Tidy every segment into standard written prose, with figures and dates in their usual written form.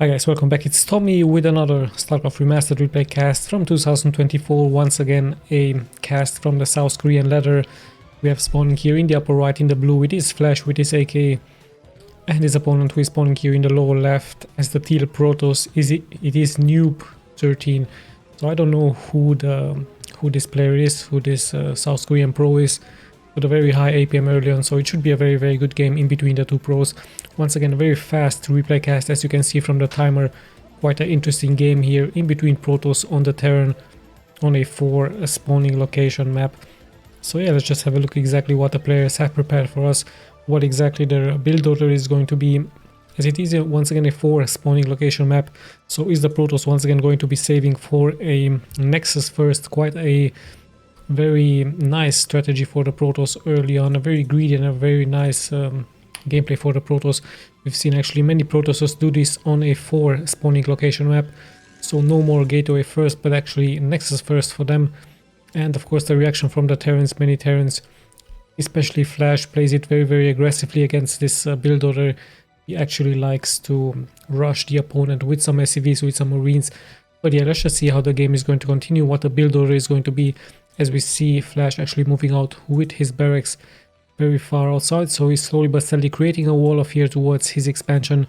Hi guys, welcome back. It's Tommy with another Starcraft Remastered replay cast from 2024. Once again, a cast from the South Korean ladder. We have spawning here in the upper right in the blue with his Flash, with his AK, and his opponent who is spawning here in the lower left as the teal Protoss. It is NOOB13. So I don't know who this player is, who this South Korean pro is. With a very high APM early on, so it should be a very good game in between the two pros. Once again, a very fast replay cast, as you can see from the timer. Quite an interesting game here in between Protoss on the Terran on a 4 spawning location map. So yeah, let's just have a look exactly what the players have prepared for us, what exactly their build order is going to be, as it is once again a 4 spawning location map. So is the Protoss once again going to be saving for a Nexus first? Quite a very nice strategy for the Protoss early on, a very greedy and a very nice gameplay for the Protoss. We've seen actually many Protosses do this on a 4 spawning location map, so no more gateway first but actually Nexus first for them. And of course the reaction from the Terrans, many Terrans, especially Flash, plays it very aggressively against this build order. He actually likes to rush the opponent with some SCVs, with some Marines. But yeah, let's just see how the game is going to continue, what the build order is going to be, as we see Flash actually moving out with his barracks very far outside. So he's slowly but steadily creating a wall of here towards his expansion.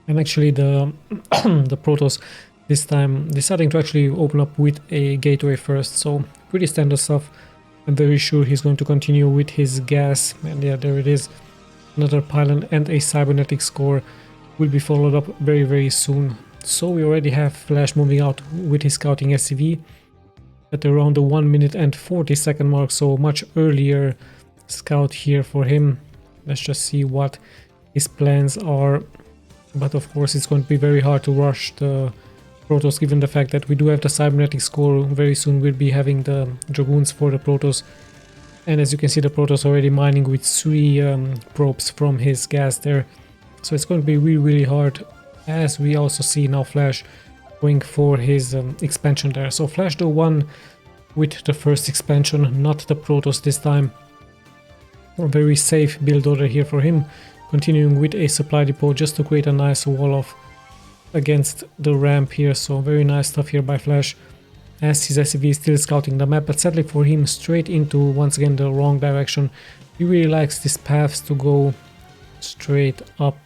And actually the the Protoss this time deciding to actually open up with a gateway first. So pretty standard stuff. I'm very sure he's going to continue with his gas. And yeah, there it is. Another pylon and a cybernetics core will be followed up very soon. So we already have Flash moving out with his scouting SCV at around the 1 minute and 40-second mark, so much earlier scout here for him. Let's just see what his plans are. But of course it's going to be very hard to rush the Protoss, given the fact that we do have the cybernetics core. Very soon we'll be having the Dragoons for the Protoss. And as you can see, the Protoss already mining with 3 probes from his gas there. So it's going to be really hard, as we also see now Flash going for his expansion there. So Flash the one with the first expansion, not the Protoss this time. A very safe build order here for him, continuing with a supply depot just to create a nice wall off against the ramp here. So very nice stuff here by Flash, as his SCV is still scouting the map, but sadly for him straight into once again the wrong direction. He really likes these paths to go straight up,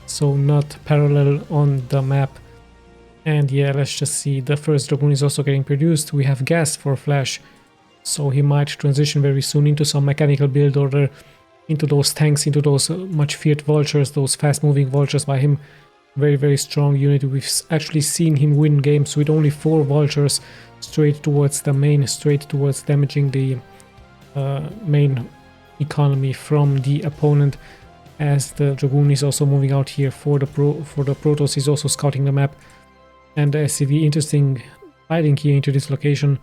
so not parallel on the map. And yeah, let's just see, the first Dragoon is also getting produced. We have gas for Flash, so he might transition very soon into some mechanical build order, into those tanks, into those much feared vultures, those fast moving vultures by him. Very strong unit. We've actually seen him win games with only 4 vultures straight towards the main, straight towards damaging the main economy from the opponent. As the Dragoon is also moving out here for the Protoss, is also scouting the map. And the SCV, interesting hiding here into this location.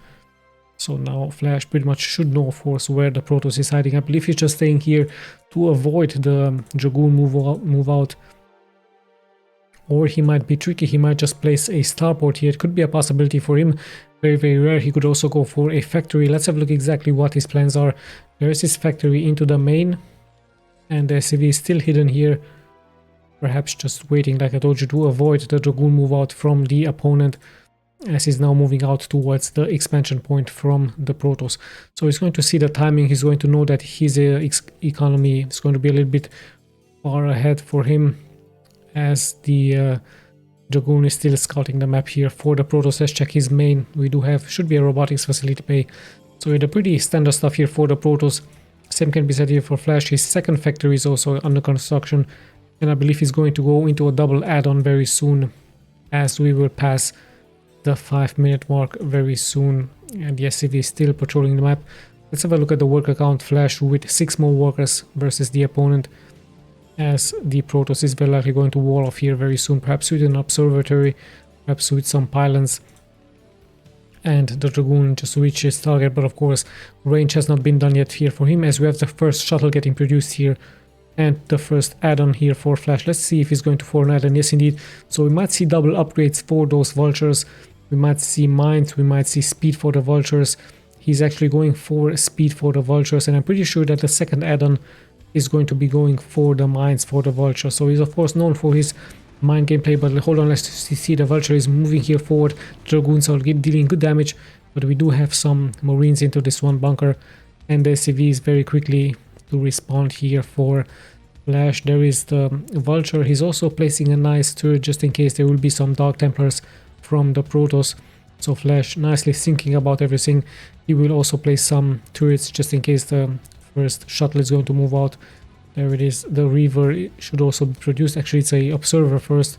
So now Flash pretty much should know, of course, where the Protoss is hiding. I believe he's just staying here to avoid the Dragoon move out. Or he might be tricky, he might just place a starport here. It could be a possibility for him. Very rare. He could also go for a factory. Let's have a look exactly what his plans are. There is his factory into the main, and the SCV is still hidden here. Perhaps just waiting, like I told you, to avoid the Dragoon move out from the opponent, as he's now moving out towards the expansion point from the Protoss. So he's going to see the timing, he's going to know that his economy is going to be a little bit far ahead for him, as the Dragoon is still scouting the map here for the Protoss. Let's check his main. We do have, should be a robotics facility bay. So the pretty standard stuff here for the Protoss. Same can be said here for Flash. His second factory is also under construction. And I believe he's going to go into a double add-on very soon, as we will pass the 5-minute mark very soon. And the SCV is still patrolling the map. Let's have a look at the worker count. Flash with 6 more workers versus the opponent, as the Protoss is very likely going to wall off here very soon, perhaps with an observatory, perhaps with some pylons. And the Dragoon just reached his target, but of course range has not been done yet here for him, as we have the first shuttle getting produced here. And the first add-on here for Flash. Let's see if he's going to for an add-on. Yes, indeed. So we might see double upgrades for those vultures. We might see mines. We might see speed for the vultures. He's actually going for speed for the vultures. And I'm pretty sure that the second add-on is going to be going for the mines for the vulture. So he's of course known for his mind gameplay, but hold on, let's see. The Vulture is moving here forward. Dragoons are dealing good damage, but we do have some Marines into this one bunker, and the SCVs very quickly to respawn here for Flash. There is the Vulture. He's also placing a nice turret just in case there will be some Dark Templars from the Protoss. So Flash nicely thinking about everything. He will also place some turrets just in case the first shuttle is going to move out. There it is. The Reaver should also be produced. Actually, it's a Observer first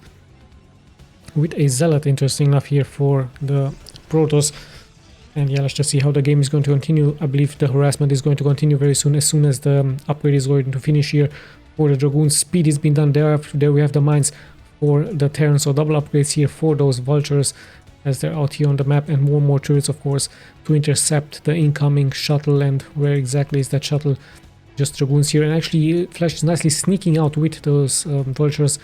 with a Zealot, interesting enough, here for the Protoss. And yeah, let's just see how the game is going to continue. I believe the harassment is going to continue very soon, as soon as the upgrade is going to finish here for the Dragoons. Speed has been done. There we have the mines for the Terran, so double upgrades here for those Vultures as they're out here on the map, and more turrets, of course, to intercept the incoming shuttle. And where exactly is that shuttle? Just Dragoons here, and actually Flash is nicely sneaking out with those Vultures,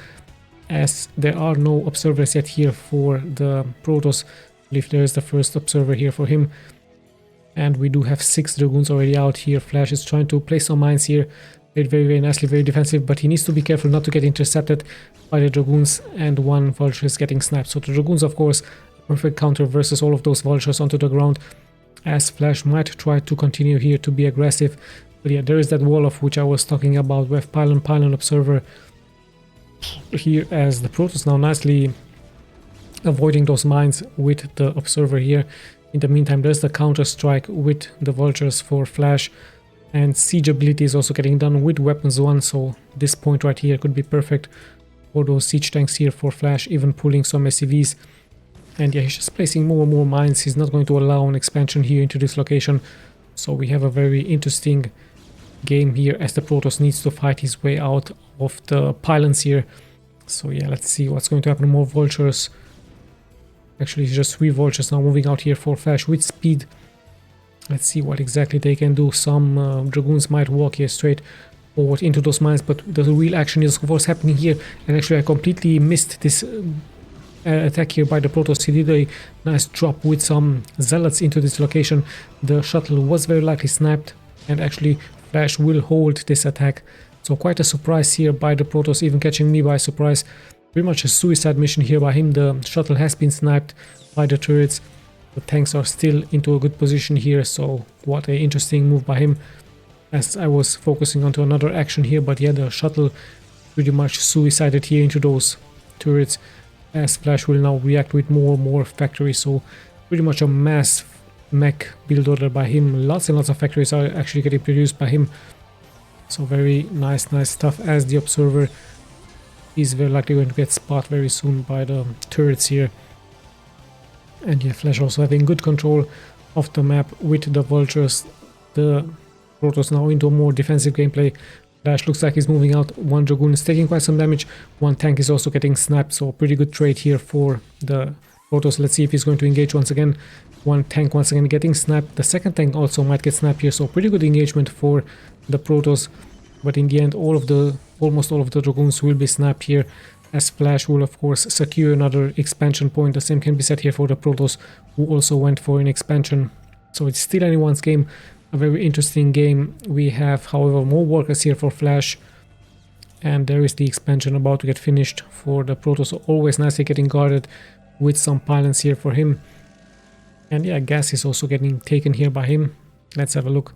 as there are no observers yet here for the Protoss. I believe there is the first observer here for him, and we do have 6 Dragoons already out here. Flash is trying to place some mines here, very nicely, very defensive, but he needs to be careful not to get intercepted by the Dragoons, and one Vulture is getting sniped. So the Dragoons, of course, perfect counter versus all of those Vultures onto the ground, as Flash might try to continue here to be aggressive. But yeah, there is that wall of which I was talking about. We have pylon observer here, as the Protoss now nicely avoiding those mines with the observer here. In the meantime, there's the counter strike with the Vultures for Flash, and siege ability is also getting done with weapons 1, so this point right here could be perfect for those siege tanks here for Flash, even pulling some SCVs. And yeah, he's just placing more and more mines. He's not going to allow an expansion here into this location, so we have a very interesting game here, as the Protoss needs to fight his way out of the pylons here. So yeah, let's see what's going to happen. More Vultures. Actually, it's just 3 Vultures now moving out here for Flash with speed. Let's see what exactly they can do. Some Dragoons might walk here straight forward into those mines, but the real action is of course happening here. And actually I completely missed this attack here by the Protoss. He did a nice drop with some Zealots into this location. The shuttle was very likely sniped, and actually Flash will hold this attack. So quite a surprise here by the Protoss, even catching me by surprise. Pretty much a suicide mission here by him. The shuttle has been sniped by the turrets. The tanks are still into a good position here, so what a interesting move by him, as I was focusing onto another action here. But yeah, the shuttle pretty much suicided here into those turrets, as Flash will now react with more factories. So pretty much a mass mech build order by him. Lots and lots of factories are actually getting produced by him. So very nice stuff, as the observer is very likely going to get spotted very soon by the turrets here. And yeah, Flash also having good control of the map with the Vultures. The Protoss now into a more defensive gameplay. Flash looks like he's moving out. One Dragoon is taking quite some damage. One tank is also getting sniped, so pretty good trade here for the Protoss. Let's see if he's going to engage once again. One tank once again getting sniped. The second tank also might get sniped here, so pretty good engagement for the Protoss. But in the end, almost all of the Dragoons will be sniped here, as Flash will of course secure another expansion point. The same can be said here for the Protoss, who also went for an expansion. So it's still anyone's game, a very interesting game. We have, however, more workers here for Flash, and there is the expansion about to get finished for the Protoss, always nicely getting guarded with some pylons here for him. And yeah, gas is also getting taken here by him. Let's have a look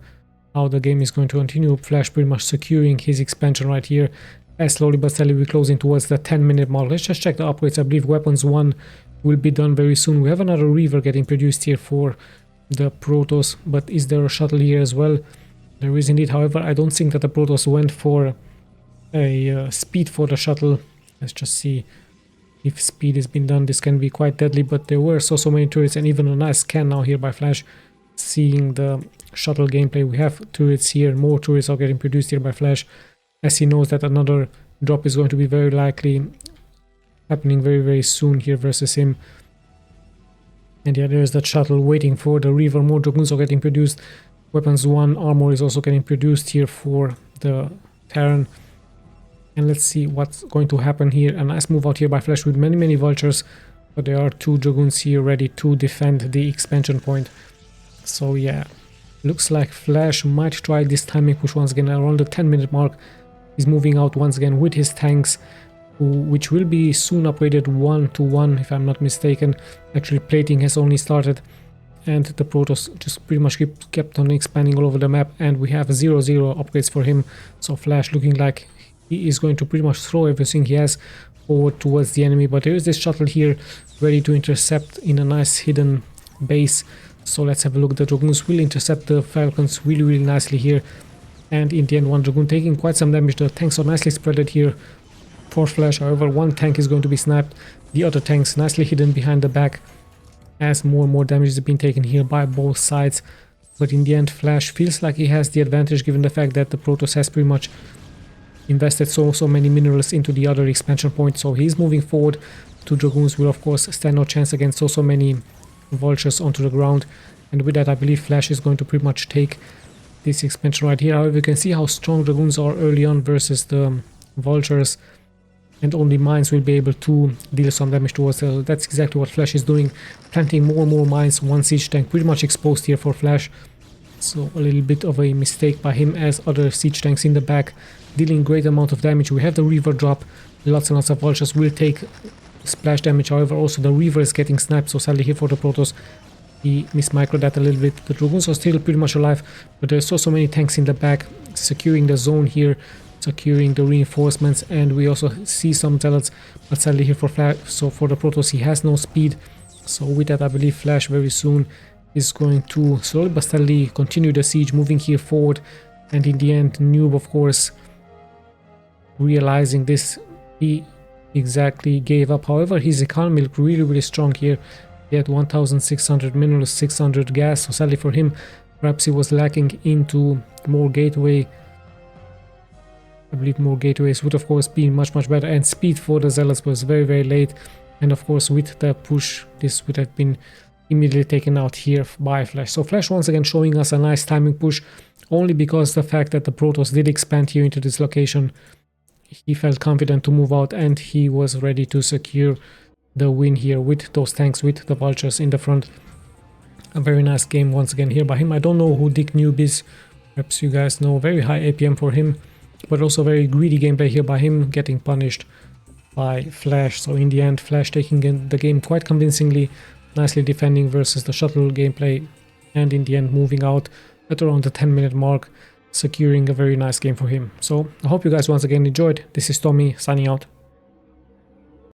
how the game is going to continue. Flash pretty much securing his expansion right here, as slowly but steadily we're closing towards the 10-minute mark. Let's just check the upgrades. I believe weapons 1 will be done very soon. We have another Reaver getting produced here for the Protoss, but is there a shuttle here as well? There is indeed. However, I don't think that the Protoss went for a speed for the shuttle. Let's just see if speed has been done. This can be quite deadly, but there were so many turrets, and even a nice scan now here by Flash, seeing the shuttle gameplay. We have turrets here. More turrets are getting produced here by Flash, as he knows that another drop is going to be very likely happening very soon here versus him. And yeah, there's that shuttle waiting for the Reaver. More Dragoons are getting produced. Weapons 1 armor is also getting produced here for the Terran. And let's see what's going to happen here. A nice move out here by Flash with many Vultures, but there are 2 Dragoons here ready to defend the expansion point. So yeah, looks like Flash might try this timing push once again around the 10-minute mark. He's moving out once again with his tanks, which will be soon upgraded 1 to 1 if I'm not mistaken. Actually, plating has only started, and the Protoss just pretty much kept on expanding all over the map, and we have 0-0 upgrades for him. So Flash looking like he is going to pretty much throw everything he has forward towards the enemy, but there is this shuttle here ready to intercept in a nice hidden base. So let's have a look. The Dragoons will intercept the Falcons really nicely here, and in the end one Dragoon taking quite some damage. The tanks are nicely spreaded here for Flash. However, one tank is going to be sniped, the other tanks nicely hidden behind the back as more and more damage is being taken here by both sides. But in the end, Flash feels like he has the advantage given the fact that the Protoss has pretty much invested so many minerals into the other expansion point. So he's moving forward. Two Dragoons will of course stand no chance against so many vultures onto the ground, and with that I believe Flash is going to pretty much take this expansion right here. However, you can see how strong Dragoons are early on versus the vultures, and only mines will be able to deal some damage towards them. So that's exactly what Flash is doing, planting more and more mines. One siege tank pretty much exposed here for Flash, so a little bit of a mistake by him, as other siege tanks in the back dealing great amount of damage. We have the Reaver drop, lots and lots of vultures will take splash damage. However, also the Reaver is getting sniped, so sadly here for the Protoss he mismicroed that a little bit. The Dragoons are still pretty much alive, but there's so many tanks in the back securing the zone here, securing the reinforcements, and we also see some zealots, but sadly here for Flash, so for the Protoss he has no speed. So with that I believe Flash very soon is going to slowly but steadily continue the siege, moving here forward, and in the end Noob of course realizing this, he exactly gave up. However, his economy looked really strong here. He had 1600 minerals, 600 gas, so sadly for him perhaps he was lacking into more gateway. I believe more gateways would of course be much better, and speed for the zealots was very late, and of course with the push this would have been immediately taken out here by Flash. So Flash once again showing us a nice timing push, only because the fact that the Protoss did expand here into this location, he felt confident to move out, and he was ready to secure the win here with those tanks, with the vultures in the front. A very nice game once again here by him. I don't know who Dick Noob is, perhaps you guys know. Very high APM for him, but also very greedy gameplay here by him, getting punished by Flash. So in the end, Flash taking the game quite convincingly, nicely defending versus the Shuttle gameplay, and in the end moving out at around the 10-minute mark, securing a very nice game for him. So I hope you guys once again enjoyed. This is Tommy signing out.